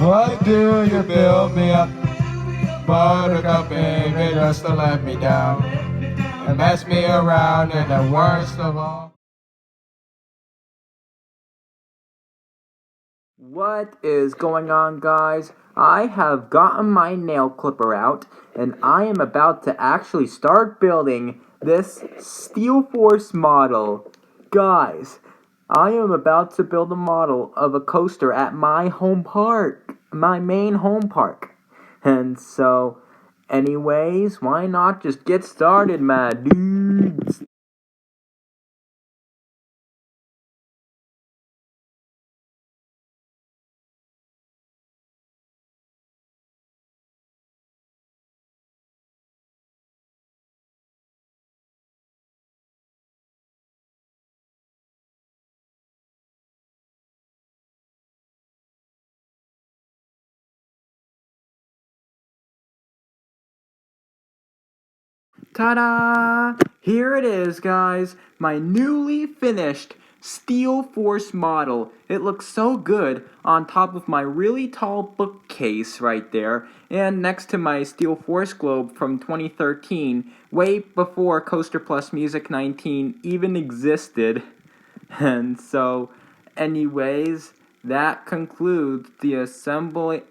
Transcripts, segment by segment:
Why do you build me up? Buttercup, baby, just to let me down and mess me around, and the worst of all. What is going on, guys? I have gotten my nail clipper out and I am about to actually start building this Steel Force model. Guys, I am about to build a model of a coaster at my home park, my main home park. And so, anyways, why not just get started, my dudes? Ta-da! Here it is, guys. My newly finished Steel Force model. It looks so good on top of my really tall bookcase right there, and next to my Steel Force globe from 2013, way before Coaster Plus Music 19 even existed. And so, anyways, that concludes the assembly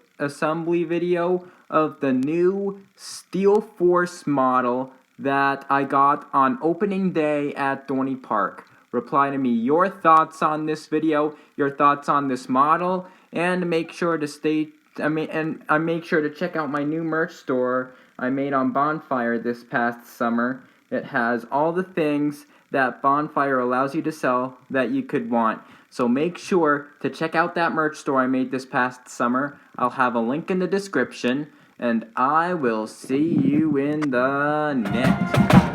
video of the new Steel Force model that I got on opening day at Dorney Park. Reply to me your thoughts on this video, your thoughts on this model, and make sure to make sure to check out my new merch store I made on Bonfire this past summer. It has all the things that Bonfire allows you to sell that you could want. So make sure to check out that merch store I made this past summer. I'll have a link in the description, and I will see you in the next